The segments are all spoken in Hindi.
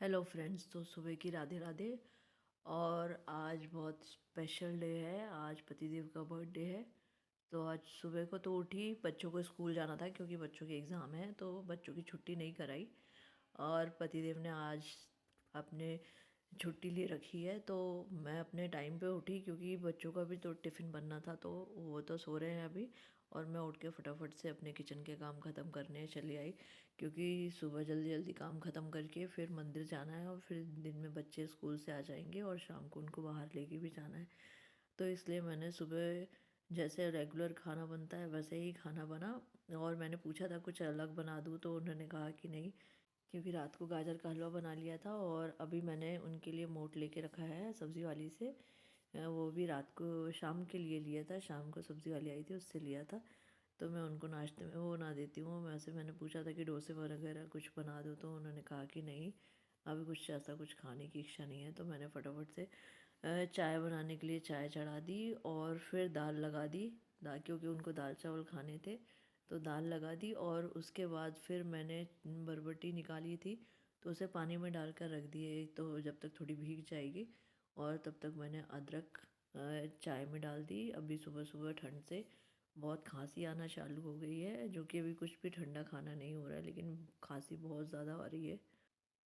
Hello friends. तो सुबह की राधे राधे। और आज बहुत स्पेशल डे है। आज पतिदेव का बर्थडे है। तो आज सुबह को तो उठी, बच्चों को स्कूल जाना था क्योंकि बच्चों के एग्ज़ाम है, तो बच्चों की छुट्टी नहीं कराई। और पतिदेव ने आज अपने छुट्टी ले रखी है, तो मैं अपने टाइम पे उठी क्योंकि बच्चों का भी तो टिफ़िन बनना था, तो वो तो सो रहे हैं अभी। और मैं उठ के फटाफट से अपने किचन के काम ख़त्म करने चली आई, क्योंकि सुबह जल्दी जल्दी काम ख़त्म करके फिर मंदिर जाना है, और फिर दिन में बच्चे स्कूल से आ जाएंगे और शाम को उनको बाहर लेके भी जाना है। तो इसलिए मैंने सुबह जैसे रेगुलर खाना बनता है वैसे ही खाना बना। और मैंने पूछा था कुछ अलग बना दूँ, तो उन्होंने कहा कि नहीं, क्योंकि रात को गाजर का हलवा बना लिया था और अभी मैंने उनके लिए मोट लेके रखा है सब्ज़ी वाली से। वो भी रात को शाम के लिए लिया था, शाम को सब्ज़ी वाली आई थी उससे लिया था। तो मैं उनको नाश्ते में वो ना देती हूँ। वैसे मैंने पूछा था कि डोसे वगैरह कुछ बना दूँ, तो उन्होंने कहा कि नहीं, अभी कुछ ऐसा कुछ खाने की इच्छा नहीं है। तो मैंने फटाफट से चाय बनाने के लिए चाय चढ़ा दी और फिर दाल लगा दी। दाल, क्योंकि उनको दाल चावल खाने थे, तो दाल लगा दी। और उसके बाद फिर मैंने बरबटी निकाली थी, तो उसे पानी में डाल कर रख दिए, तो जब तक थोड़ी भीग जाएगी। और तब तक मैंने अदरक चाय में डाल दी। अभी सुबह सुबह ठंड से बहुत खांसी आना चालू हो गई है, जो कि अभी कुछ भी ठंडा खाना नहीं हो रहा है, लेकिन खांसी बहुत ज़्यादा आ रही है।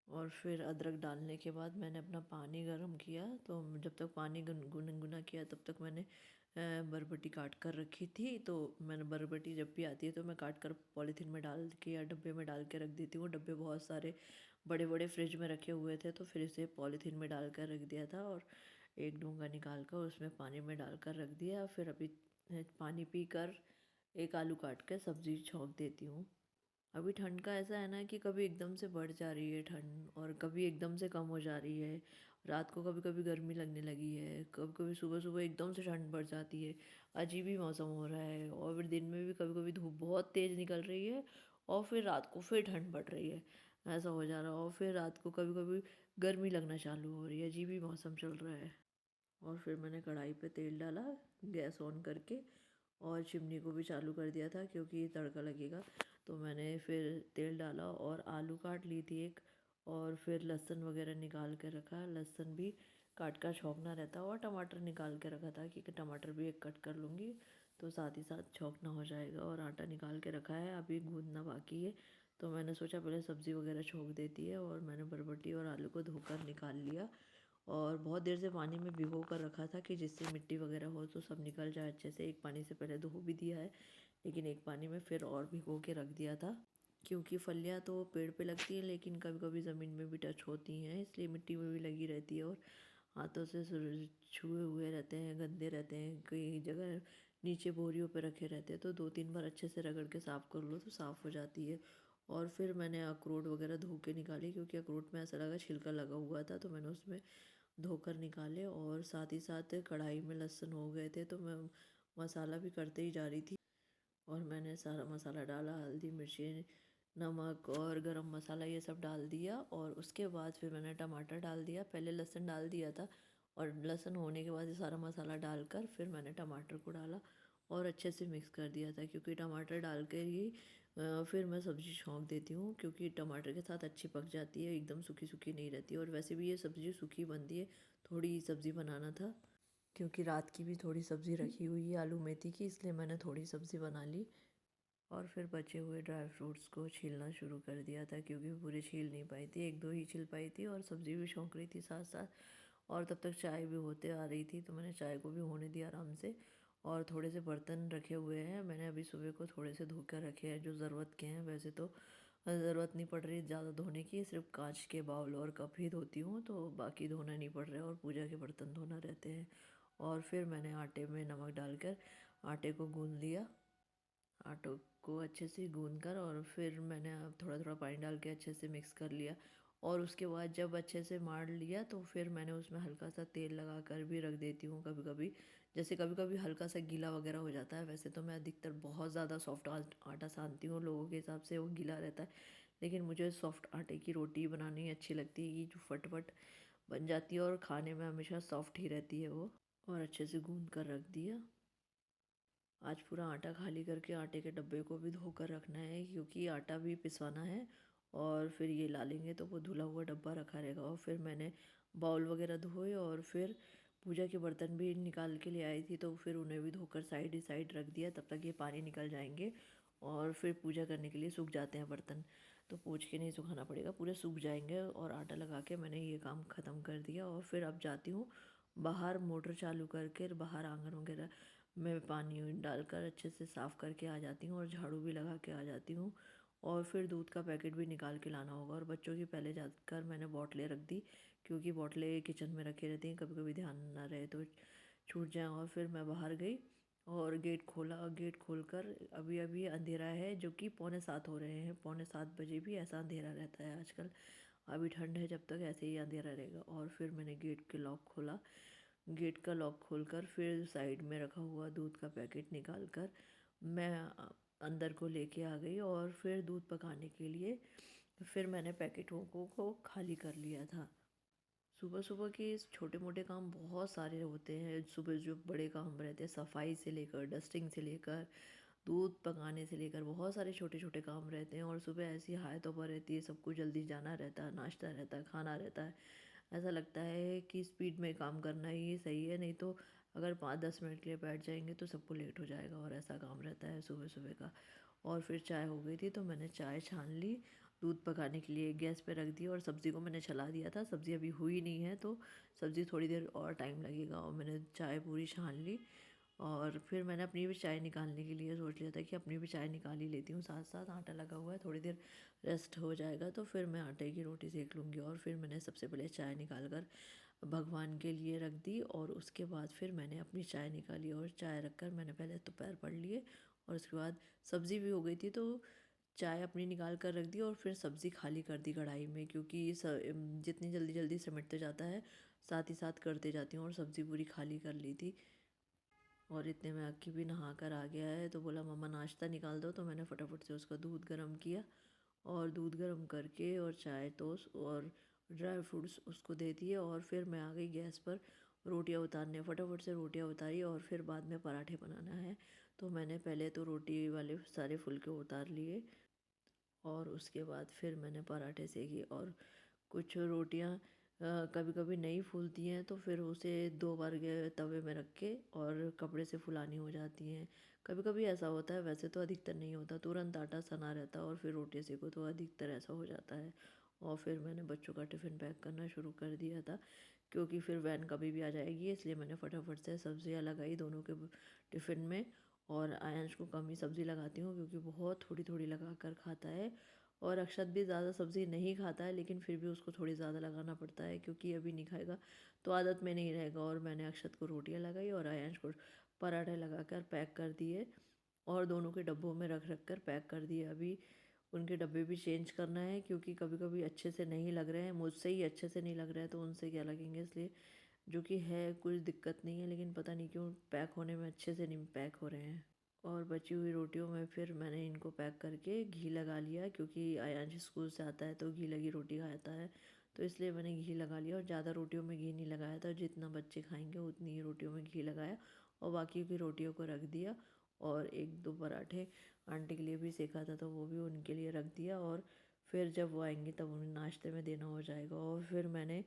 और फिर अदरक डालने के बाद मैंने अपना पानी गर्म किया, तो जब तक पानी गुनगुना किया तब तक मैंने बरबटी काट कर रखी थी। तो मैंने बरबटी जब भी आती है तो मैं काट कर पॉलीथीन में डाल के या डब्बे में डाल के रख देती हूँ। डब्बे बहुत सारे बड़े बड़े फ्रिज में रखे हुए थे, तो फिर इसे पॉलीथीन में डाल कर रख दिया था। और एक डूंगा निकाल कर उसमें पानी में डाल कर रख दिया। फिर अभी पानी पी कर एक आलू काट कर सब्ज़ी छौंक देती हूँ। अभी ठंड का ऐसा है ना कि कभी एकदम से बढ़ जा रही है ठंड, और कभी एकदम से कम हो जा रही है। रात को कभी कभी गर्मी लगने लगी है, कभी कभी सुबह सुबह एकदम से ठंड बढ़ जाती है। अजीब ही मौसम हो रहा है। और फिर दिन में भी कभी कभी धूप बहुत तेज़ निकल रही है, और फिर रात को फिर ठंड बढ़ रही है। ऐसा हो जा रहा है। और फिर रात को कभी कभी गर्मी लगना चालू हो रही है। अजीब ही मौसम चल रहा है। और फिर मैंने कढ़ाई पे तेल डाला, गैस ऑन करके, और चिमनी को भी चालू कर दिया था क्योंकि तड़का लगेगा। तो मैंने फिर तेल डाला और आलू काट ली थी एक, और फिर लहसुन वगैरह निकाल के रखा। लहसुन भी काट कर छौंकना रहता है, और टमाटर निकाल के रखा था कि टमाटर भी एक कट कर लूँगी, तो साथ ही साथ छौंकना हो जाएगा। और आटा निकाल के रखा है, अभी गूँदना बाकी है। तो मैंने सोचा पहले सब्ज़ी वगैरह छौंक देती है, और मैंने बरबटी और आलू को धोकर निकाल लिया। और बहुत देर से पानी में भिगो कर रखा था कि जिससे मिट्टी वगैरह हो तो सब निकल जाए अच्छे से। एक पानी से पहले धो भी दिया है, लेकिन एक पानी में फिर और भिगो के रख दिया था, क्योंकि फलियाँ तो पेड़ पे लगती हैं लेकिन कभी कभी ज़मीन में भी टच होती हैं, इसलिए मिट्टी में भी लगी रहती है। और हाथों से छुए हुए रहते हैं, गंदे रहते हैं, कई जगह नीचे बोरियों पे रखे रहते हैं, तो 2-3 बार अच्छे से रगड़ के साफ़ कर लो तो साफ़ हो जाती है। और फिर मैंने अखरोट वगैरह धो के निकाली, क्योंकि अखरोट में ऐसा लगा छिलका लगा हुआ था, तो मैंने उसमें धोकर निकाले। और साथ ही साथ कढ़ाई में लहसुन हो गए थे, तो मैं मसाला भी करते ही जा रही थी। और मैंने सारा मसाला डाला, हल्दी मिर्ची नमक और गरम मसाला ये सब डाल दिया। और उसके बाद फिर मैंने टमाटर डाल दिया। पहले लहसुन डाल दिया था, और लहसुन होने के बाद ये सारा मसाला डालकर फिर मैंने टमाटर को डाला और अच्छे से मिक्स कर दिया था, क्योंकि टमाटर डाल कर ही फिर मैं सब्ज़ी छौंक देती हूँ, क्योंकि टमाटर के साथ अच्छी पक जाती है, एकदम सूखी सूखी नहीं रहती। और वैसे भी ये सब्ज़ी सूखी बनती है, थोड़ी सब्ज़ी बनाना था, क्योंकि रात की भी थोड़ी सब्ज़ी रखी हुई है आलू मेथी की, इसलिए मैंने थोड़ी सब्ज़ी बना ली। और फिर बचे हुए ड्राई फ्रूट्स को छीलना शुरू कर दिया था, क्योंकि पूरे छील नहीं पाई थी, एक दो ही छिल पाई थी, और सब्ज़ी भी छौंक रही थी साथ साथ। और तब तक चाय भी होते आ रही थी, तो मैंने चाय को भी होने दिया आराम से। और थोड़े से बर्तन रखे हुए हैं, मैंने अभी सुबह को थोड़े से धो कर रखे हैं जो ज़रूरत के हैं। वैसे तो ज़रूरत नहीं पड़ रही ज़्यादा धोने की, सिर्फ कांच के बाउल और कप ही धोती हूँ, तो बाकी धोना नहीं पड़ रहा है, और पूजा के बर्तन धोना रहते हैं। और फिर मैंने आटे में नमक डालकर आटे को गूँध लिया। आटो को अच्छे से गूंद कर, और फिर मैंने थोड़ा थोड़ा पानी डाल के अच्छे से मिक्स कर लिया। और उसके बाद जब अच्छे से मार लिया, तो फिर मैंने उसमें हल्का सा तेल लगा कर भी रख देती हूँ कभी कभी। जैसे कभी कभी हल्का सा गीला वगैरह हो जाता है। वैसे तो मैं अधिकतर बहुत ज़्यादा सॉफ्ट आटा सानती हूँ, लोगों के हिसाब से वो गीला रहता है, लेकिन मुझे सॉफ्ट आटे की रोटी बनानी अच्छी लगती है, कि जो फटफट बन जाती है और खाने में हमेशा सॉफ्ट ही रहती है वो। और अच्छे से गूंद कर रख दिया। आज पूरा आटा खाली करके आटे के डब्बे को भी धोकर रखना है, क्योंकि आटा भी पिसवाना है। और फिर ये ला लेंगे तो वो धुला हुआ डब्बा रखा रहेगा। और फिर मैंने बाउल वगैरह धोए और फिर पूजा के बर्तन भी निकाल के ले आई थी, तो फिर उन्हें भी धोकर साइड ही साइड रख दिया। तब तक ये पानी निकल जाएंगे और फिर पूजा करने के लिए सूख जाते हैं बर्तन, तो पोंछ के नहीं सुखाना पड़ेगा, पूरे सूख जाएंगे। और आटा लगा के मैंने ये काम ख़त्म कर दिया। और फिर अब जाती हूँ बाहर, मोटर चालू करके बाहर आंगन वगैरह में पानी डालकर अच्छे से साफ़ करके आ जाती हूँ और झाड़ू भी लगा के आ जाती हूँ। और फिर दूध का पैकेट भी निकाल के लाना होगा। और बच्चों की पहले जाकर मैंने बॉटलें रख दी, क्योंकि बॉटलें किचन में रखी रहती हैं, कभी कभी ध्यान ना रहे तो छूट जाए। और फिर मैं बाहर गई और गेट खोला। गेट खोलकर अभी अभी अंधेरा है, जो कि 6:45 हो रहे हैं, 6:45 बजे भी ऐसा अंधेरा रहता है आजकल। अभी ठंड है, जब तक ऐसे ही अंधेरा रहेगा। और फिर मैंने गेट के लॉक खोला। गेट का लॉक खोलकर फिर साइड में रखा हुआ दूध का पैकेट निकाल कर मैं अंदर को लेके आ गई। और फिर दूध पकाने के लिए फिर मैंने पैकेटों को खाली कर लिया था। सुबह सुबह के इस छोटे मोटे काम बहुत सारे होते हैं। सुबह जो बड़े काम रहते हैं, सफाई से लेकर डस्टिंग से लेकर दूध पकाने से लेकर बहुत सारे छोटे छोटे काम रहते हैं। और सुबह ऐसी हाय तौबा रहती है, सबको जल्दी जाना रहता है, नाश्ता रहता है, खाना रहता है। ऐसा लगता है कि स्पीड में काम करना ही सही है, नहीं तो अगर 5-10 मिनट के लिए बैठ जाएंगे तो सबको लेट हो जाएगा। और ऐसा काम रहता है सुबह सुबह का। और फिर चाय हो गई थी, तो मैंने चाय छान ली, दूध पकाने के लिए गैस पे रख दिया। और सब्ज़ी को मैंने चला दिया था, सब्ज़ी अभी हुई नहीं है, तो सब्ज़ी थोड़ी देर और टाइम लगेगा। और मैंने चाय पूरी छान ली। और फिर मैंने अपनी भी चाय निकालने के लिए सोच लिया था कि अपनी भी चाय निकाल ही लेती हूँ। साथ साथ आटा लगा हुआ है, थोड़ी देर रेस्ट हो जाएगा तो फिर मैं आटे की रोटी सेक लूँगी। और फिर मैंने सबसे पहले चाय निकाल कर भगवान के लिए रख दी। और उसके बाद फिर मैंने अपनी चाय निकाली और चाय रख कर मैंने पहले तो पैर पढ़ लिए। और उसके बाद सब्ज़ी भी हो गई थी, तो चाय अपनी निकाल कर रख दी और फिर सब्ज़ी खाली कर दी कढ़ाई में, क्योंकि जितनी जल्दी जल्दी सिमटते जाता है, साथ ही साथ करते जाती हूँ। और सब्ज़ी पूरी खाली कर ली थी। और इतने में अक्की भी नहा कर आ गया है, तो बोला मम्मा नाश्ता निकाल दो। तो मैंने फटाफट से उसका दूध गर्म किया और दूध गर्म करके और चाय टोस्ट और ड्राई फ्रूट्स उसको दे दिए। और फिर मैं आ गई गैस पर रोटियां उतारने। फटाफट से रोटियां उतारी और फिर बाद में पराठे बनाना है, तो मैंने पहले तो रोटी वाले सारे फुलके उतार लिए और उसके बाद फिर मैंने पराठे सेकी। और कुछ रोटियां कभी कभी नहीं फूलती हैं, तो फिर उसे 2 बार तवे में रख के और कपड़े से फुलानी हो जाती हैं। कभी कभी ऐसा होता है, वैसे तो अधिकतर नहीं होता, तुरंत आटा सना रहता है और फिर रोटी सेको तो अधिकतर ऐसा हो जाता है। और फिर मैंने बच्चों का टिफ़िन पैक करना शुरू कर दिया था, क्योंकि फिर वैन कभी भी आ जाएगी, इसलिए मैंने फटाफट से सब्ज़ियाँ लगाई दोनों के टिफ़िन में। और आयांश को कम ही सब्ज़ी लगाती हूँ, क्योंकि बहुत थोड़ी थोड़ी लगा कर खाता है। और अक्षत भी ज़्यादा सब्ज़ी नहीं खाता है, लेकिन फिर भी उसको थोड़ी ज़्यादा लगाना पड़ता है, क्योंकि अभी नहीं खाएगा तो आदत में नहीं रहेगा। और मैंने अक्षत को रोटियां लगाई और आयांश को पराठे लगाकर पैक कर दिए और दोनों के डब्बों में रख रख कर पैक कर दिए। अभी उनके डब्बे भी चेंज करना है, क्योंकि कभी कभी अच्छे से नहीं लग रहे हैं, मुझसे ही अच्छे से नहीं लग रहे हैं तो उनसे क्या लगेंगे, इसलिए जो कि है कुछ दिक्कत नहीं है, लेकिन पता नहीं क्यों पैक होने में अच्छे से नहीं पैक हो रहे हैं। और बची हुई रोटियों में फिर मैंने इनको पैक करके घी लगा लिया, क्योंकि आयांश स्कूल से आता है तो घी लगी रोटी खाता है, तो इसलिए मैंने घी लगा लिया। और ज़्यादा रोटियों में घी नहीं लगाया था, जितना बच्चे खाएंगे उतनी ही रोटियों में घी लगाया और बाकी की रोटियों को रख दिया। और 1-2 पराठे आंटी के लिए भी सेका था, तो वो भी उनके लिए रख दिया। और फिर जब वो आएंगे तब उन्हें नाश्ते में देना हो जाएगा। और फिर मैंने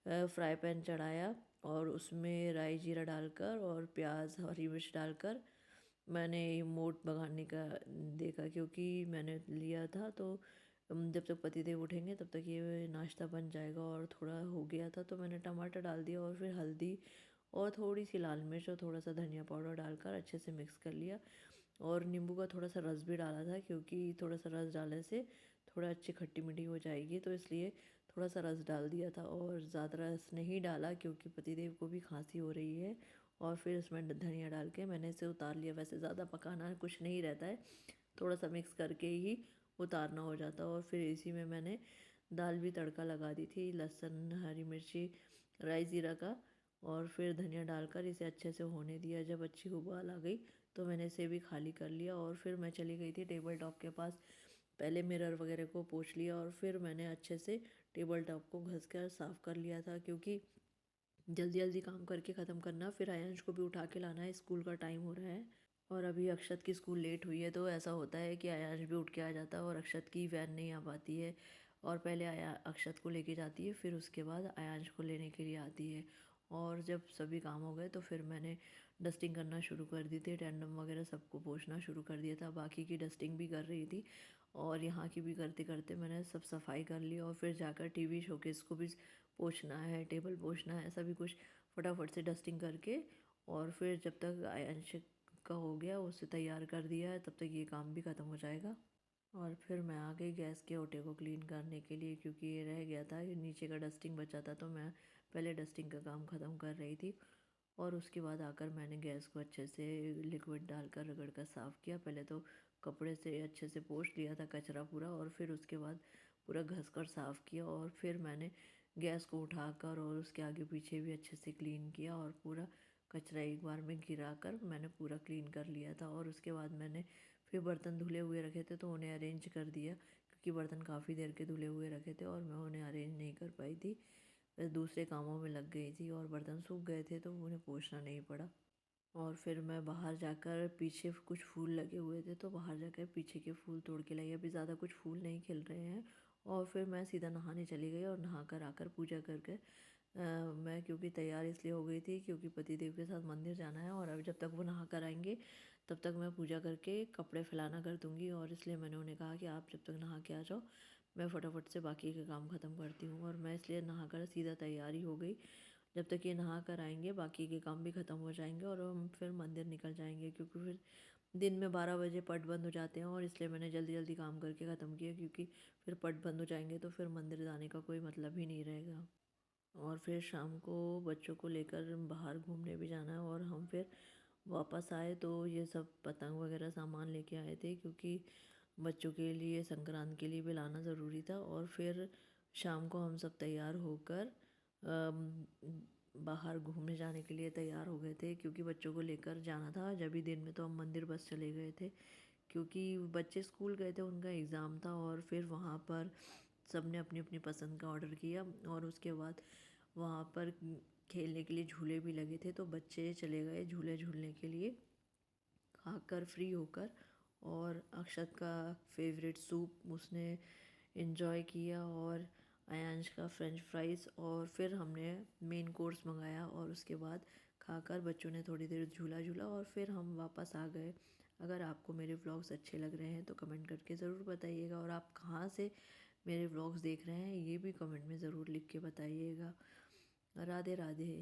फ्राई पैन चढ़ाया और उसमें राई जीरा डालकर और प्याज हरी मिर्च डालकर मैंने मोट बघाड़ने का देखा, क्योंकि मैंने लिया था तो जब तक पतिदेव उठेंगे तब तक ये नाश्ता बन जाएगा। और थोड़ा हो गया था तो मैंने टमाटर डाल दिया और फिर हल्दी और थोड़ी सी लाल मिर्च और थोड़ा सा धनिया पाउडर डालकर अच्छे से मिक्स कर लिया। और नींबू का थोड़ा सा रस भी डाला था, क्योंकि थोड़ा सा रस डालने से थोड़ा अच्छी खट्टी मीठी हो जाएगी, तो इसलिए थोड़ा सा रस डाल दिया था। और ज़्यादा रस नहीं डाला, क्योंकि पतिदेव को भी खांसी हो रही है। और फिर उसमें धनिया डाल के मैंने इसे उतार लिया। वैसे ज़्यादा पकाना कुछ नहीं रहता है, थोड़ा सा मिक्स करके ही उतारना हो जाता है। और फिर इसी में मैंने दाल भी तड़का लगा दी थी, लहसुन हरी मिर्ची राई ज़ीरा का। और फिर धनिया डालकर इसे अच्छे से होने दिया। जब अच्छी उबाल आ गई तो मैंने इसे भी खाली कर लिया। और फिर मैं चली गई थी टेबल टॉप के पास, पहले मिरर वगैरह को पोंछ लिया और फिर मैंने अच्छे से टेबल टॉप को घस कर साफ़ कर लिया था, क्योंकि जल्दी जल्दी काम करके ख़त्म करना, फिर आयांश को भी उठा के लाना है, स्कूल का टाइम हो रहा है। और अभी अक्षत की स्कूल लेट हुई है तो ऐसा होता है कि आयांश भी उठ के आ जाता है और अक्षत की वैन नहीं आ पाती है। और पहले आया अक्षत को लेके जाती है, फिर उसके बाद आयांश को लेने के लिए आती है। और जब सभी काम हो गए तो फिर मैंने डस्टिंग करना शुरू कर दी थी, टेंडम वगैरह सबको पोंछना शुरू कर दिया था। बाकी की डस्टिंग भी कर रही थी और यहाँ की भी करते करते मैंने सब सफाई कर ली। और फिर जाकर टीवी शोकेस को भी पोंछना है, टेबल पोंछना है, ऐसा भी कुछ फटाफट से डस्टिंग करके और फिर जब तक आयांश का हो गया उसे तैयार कर दिया है, तब तक ये काम भी ख़त्म हो जाएगा। और फिर मैं आ गई गैस के ओटे को क्लीन करने के लिए, क्योंकि ये रह गया था, ये नीचे का डस्टिंग बचा था, तो मैं पहले डस्टिंग का काम ख़त्म कर रही थी। और उसके बाद आकर मैंने गैस को अच्छे से लिक्विड डालकर रगड़ कर साफ़ किया। पहले तो कपड़े से अच्छे से पोंछ लिया था कचरा पूरा, और फिर उसके बाद पूरा घस कर साफ़ किया। और फिर मैंने गैस को उठाकर और उसके आगे पीछे भी अच्छे से क्लीन किया और पूरा कचरा एक बार में गिरा कर मैंने पूरा क्लीन कर लिया था। और उसके बाद मैंने फिर बर्तन धुले हुए रखे थे तो उन्हें अरेंज कर दिया, क्योंकि बर्तन काफ़ी देर के धुले हुए रखे थे और मैं उन्हें अरेंज नहीं कर पाई थी, बस दूसरे कामों में लग गई थी और बर्तन सूख गए थे तो उन्हें पोंछना नहीं पड़ा। और फिर मैं बाहर जाकर, पीछे कुछ फूल लगे हुए थे तो बाहर जाकर पीछे के फूल तोड़ के लाई। अभी ज़्यादा कुछ फूल नहीं खिल रहे हैं। और फिर मैं सीधा नहाने चली गई और नहा कर आकर पूजा करके मैं, क्योंकि तैयार इसलिए हो गई थी क्योंकि पतिदेव के साथ मंदिर जाना है और अब जब तक वो नहा कर आएंगे तब तक मैं पूजा करके कपड़े फैलाना कर दूँगी। और इसलिए मैंने उन्हें कहा कि आप जब तक नहा के आ जाओ, मैं फटाफट से बाकी के काम ख़त्म करती हूँ। और मैं इसलिए नहा कर सीधा तैयार ही हो गई। जब तक ये नहा कर आएंगे बाकी के काम भी ख़त्म हो जाएंगे और हम फिर मंदिर निकल जाएंगे, क्योंकि फिर दिन में 12 बजे पट बंद हो जाते हैं। और इसलिए मैंने जल्दी जल्दी काम करके ख़त्म किया, क्योंकि फिर पट बंद हो जाएंगे तो फिर मंदिर जाने का कोई मतलब ही नहीं रहेगा। और फिर शाम को बच्चों को लेकर बाहर घूमने भी जाना है। और हम फिर वापस आए तो ये सब पतंग वगैरह सामान लेके आए थे, क्योंकि बच्चों के लिए संक्रांत के लिए भी लाना ज़रूरी था। और फिर शाम को हम सब तैयार होकर अम, बाहर घूमने जाने के लिए तैयार हो गए थे, क्योंकि बच्चों को लेकर जाना था। जब भी दिन में तो हम मंदिर बस चले गए थे, क्योंकि बच्चे स्कूल गए थे, उनका एग्ज़ाम था। और फिर वहाँ पर सब ने अपनी अपनी पसंद का ऑर्डर किया और उसके बाद वहाँ पर खेलने के लिए झूले भी लगे थे, तो बच्चे चले गए झूले झूलने के लिए खाकर फ्री होकर। और अक्षत का फेवरेट सूप उसने इन्जॉय किया और आयांश का फ्रेंच फ्राइज़। और फिर हमने मेन कोर्स मंगाया और उसके बाद खाकर बच्चों ने थोड़ी देर झूला झूला और फिर हम वापस आ गए। अगर आपको मेरे व्लॉग्स अच्छे लग रहे हैं तो कमेंट करके ज़रूर बताइएगा, और आप कहाँ से मेरे व्लॉग्स देख रहे हैं ये भी कमेंट में ज़रूर लिख के बताइएगा। राधे राधे।